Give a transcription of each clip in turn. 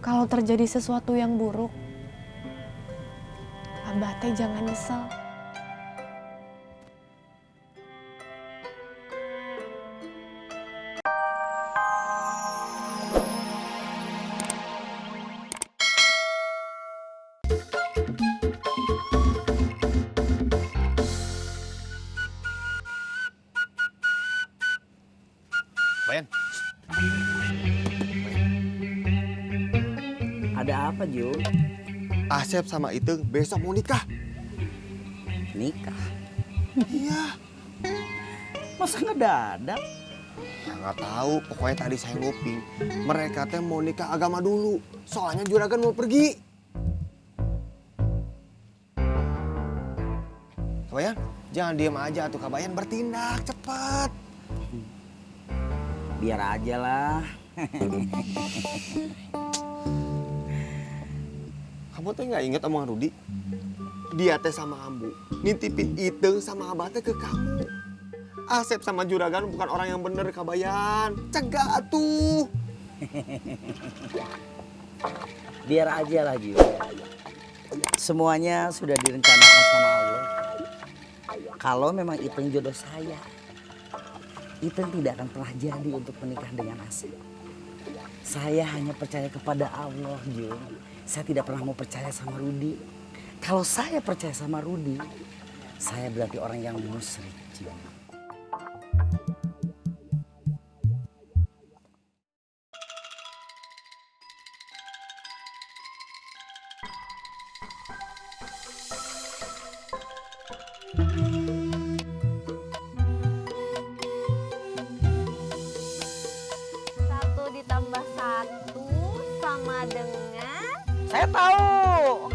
Kalau terjadi sesuatu yang buruk, Abah teh jangan nyesel. Bayan. Ada apa, Ju? Asep sama Iteng besok mau nikah. Nikah? Iya. Masa ngedadak? Ya nggak tahu, pokoknya tadi saya nguping. Mereka teh mau nikah agama dulu. Soalnya juragan mau pergi. Kabayan, jangan diem aja tuh Kabayan, bertindak cepat. Biar aja lah. Kamu teh nggak inget omongan Rudi? Dia teh sama Ambu nitipin Iteng sama Abah teh ke kamu. Asep sama juragan bukan orang yang bener Kabayan. Cegah atuh. Biar aja lah, Ju. Semuanya sudah direncanakan sama Allah. Kalau memang Iteng jodoh saya, Iteng tidak akan pernah jadi untuk menikah dengan Asep. Saya hanya percaya kepada Allah, Jun. Saya tidak pernah mau percaya sama Rudi. Kalau saya percaya sama Rudi, saya berarti orang yang musyrik, Jun. Satu ditambah satu sama dengan... Saya tahu.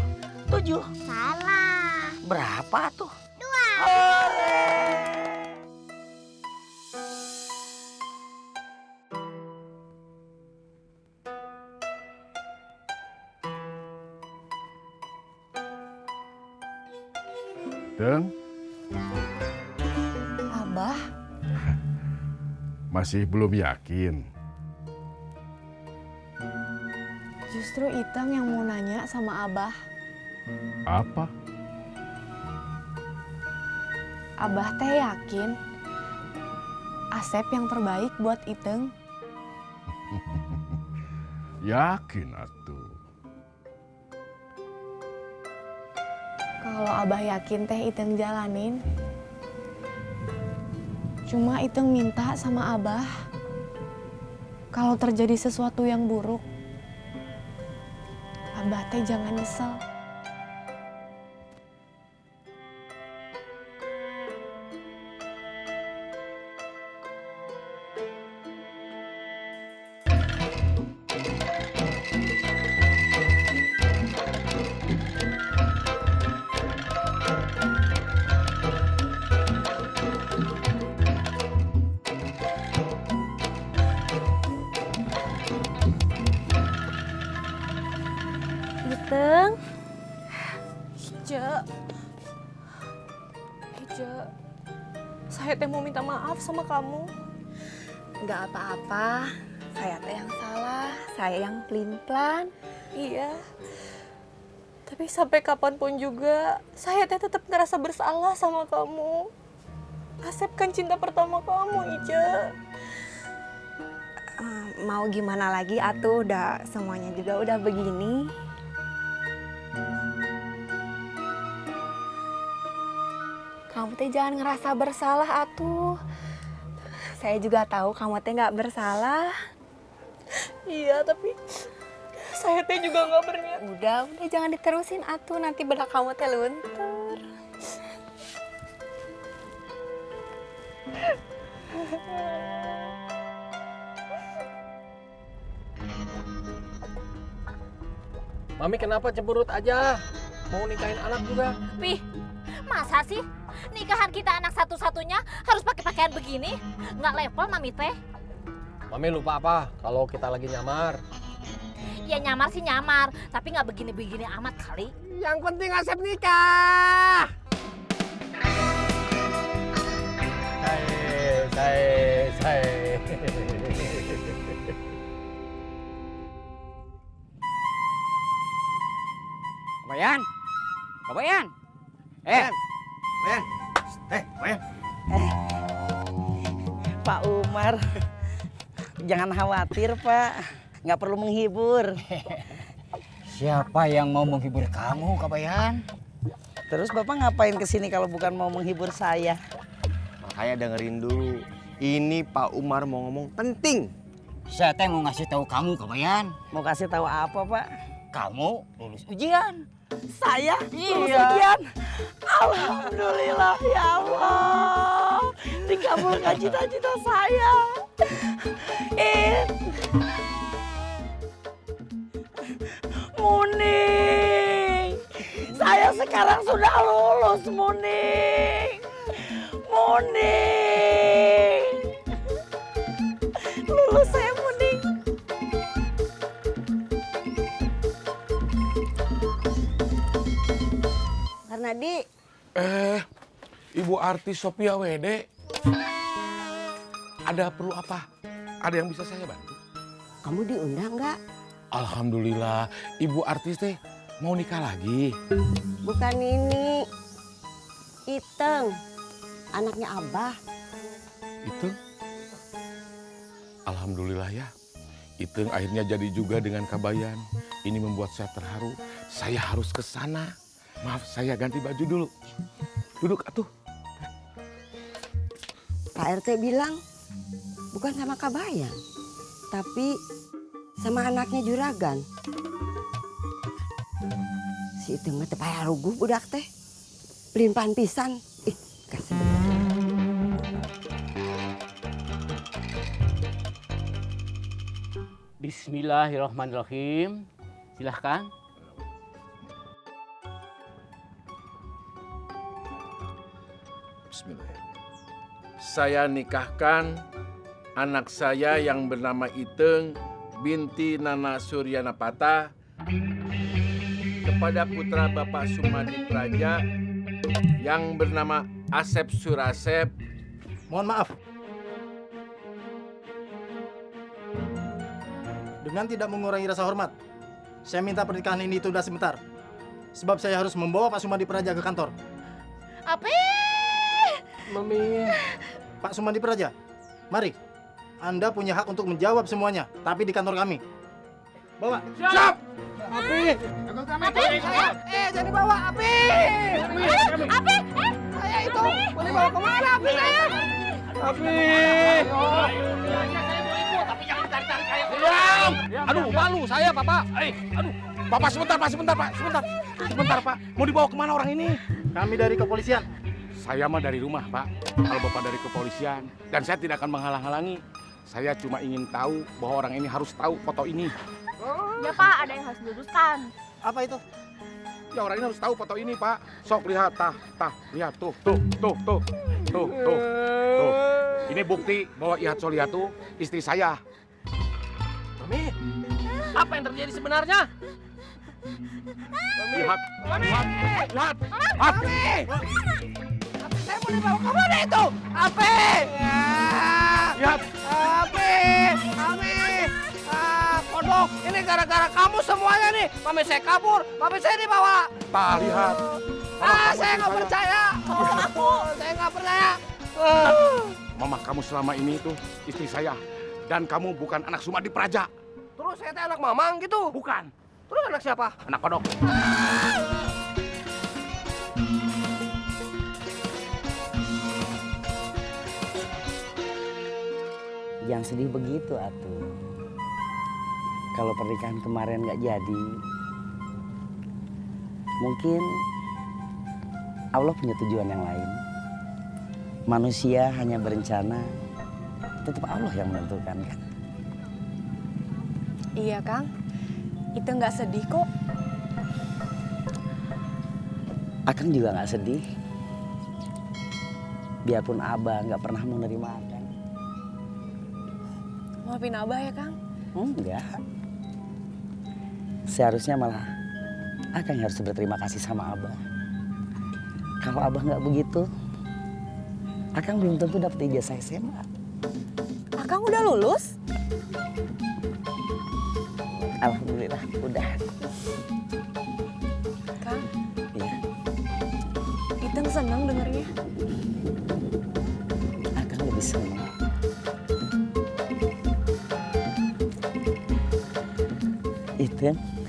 7. Salah. Berapa tuh? 2. Ore. Teng, Abah, masih belum yakin. justru Iteng yang mau nanya sama Abah. Apa? Abah teh yakin Asep yang terbaik buat Iteng. Yakin atuh. Kalau Abah yakin teh Iteng jalanin. Cuma Iteng minta sama Abah, kalau terjadi sesuatu yang buruk, Abah teh jangan nyesel. Iteng. Ica, saya teh mau minta maaf sama kamu. Nggak apa-apa, saya teh yang salah, saya yang pelin-pelan. Iya. Tapi sampai kapanpun juga, saya teh tetap ngerasa bersalah sama kamu. Asep kan cinta pertama kamu, Ica. Mau gimana lagi atuh, udah semuanya juga udah begini. Kamu teh jangan ngerasa bersalah atuh. Saya juga tahu kamu teh nggak bersalah. Iya, tapi saya teh juga nggak berniat. Udah jangan diterusin atuh, nanti bedak kamu teh luntur. Mami kenapa cemberut aja? Mau nikahin anak juga? Wih, masa sih nikahan kita anak satu-satunya harus pakai pakaian begini? Nggak level, Mami teh. Mami lupa apa kalau kita lagi nyamar? Ya nyamar sih nyamar, tapi nggak begini-begini amat kali. Yang penting Asep nikah. Saya. Bayan. Kak Bayan. Bayan. Pak Umar. Jangan khawatir, Pak. Nggak perlu menghibur. Siapa yang mau menghibur kamu, Kak Bayan? Terus Bapak ngapain kesini kalau bukan mau menghibur saya? Makanya dengerin dulu. Ini Pak Umar mau ngomong penting. Saya teh mau ngasih tahu kamu, Kak Bayan. Mau kasih tahu apa, Pak? Kamu lulus ujian. Saya lulus ujian. Alhamdulillah ya Allah. Dikabulkan cita-cita saya. Muning. Saya sekarang sudah lulus, Muning. Muning. Lulus saya, Muning. Karena di Ibu artis Sophia WD. Ada perlu apa? Ada yang bisa saya bantu? kamu diundang nggak? Alhamdulillah, ibu artis teh mau nikah lagi. Bukan ini, Iteng, anaknya Abah. Itu? Alhamdulillah ya. Itu akhirnya jadi juga dengan Kabayan. Ini membuat saya terharu. Saya harus ke sana. Maaf, saya ganti baju dulu. Duduk atuh. Pak RT bilang bukan sama Kabayan, tapi sama anaknya Juragan. Si Iteng mah teu payah ruguh budak teh. Limpahan pisan. Ih, kasih bener. Bismillahirrahmanirrahim. Silahkan. Bismillahirrahmanirrahim. Saya nikahkan anak saya yang bernama Iteng binti Nana Suryanapata kepada putra Bapak Sumadi Praja yang bernama Asep Surasep. Mohon maaf. Dengan tidak mengurangi rasa hormat, saya minta pernikahan ini tunda sebentar. Sebab saya harus membawa Pak Sumadi Praja ke kantor. Api! Mami. Pak Sumadi Praja, mari. Anda punya hak untuk menjawab semuanya, tapi di kantor kami. Bawa. Siap! Api! Api! Jadi bawa Api! Api! Saya itu boleh bawa kemana Api saya? Api! Diam! Aduh, malu saya, Bapak. Aduh. Bapak sebentar, Pak. Sebentar, Pak. Mau dibawa kemana orang ini? Kami dari kepolisian. Saya mah dari rumah, Pak. Kalau Bapak dari kepolisian. Dan saya tidak akan menghalang-halangi. Saya cuma ingin tahu bahwa orang ini harus tahu foto ini. Ya Pak, ada yang harus diluruskan. Apa itu? Ya orang ini harus tahu foto ini, Pak. Sok lihat, lihat tuh. Ini bukti bahwa Ihat Soliatu istri saya. Mami, apa yang terjadi sebenarnya? Lihat. Api! Saya mau dibawa kemana itu? Api! Lihat. Api! Kodok, ini gara-gara kamu semuanya nih. Mami saya kabur, mami saya dibawa. Lihat. Saya nggak percaya. Saya nggak percaya. Mama kamu selama ini itu istri saya. Dan kamu bukan anak Sumadi Praja. Terus saya teh anak mamang gitu? Bukan. Terus anak siapa? Anak kodok. Jangan sedih begitu atuh. Kalau pernikahan kemarin nggak jadi, mungkin Allah punya tujuan yang lain. Manusia hanya berencana, tetap Allah yang menentukan kan. Iya Kang, itu nggak sedih kok. Akang juga nggak sedih. Biarpun Abah nggak pernah menerima Akang. Maafin Abah ya Kang. Enggak. Seharusnya malah Akang harus berterima kasih sama Abah. Kalau Abah nggak begitu, Akang belum tentu dapat ijazah SMA. Akang udah lulus? Alhamdulillah, udah. Kang, Iten.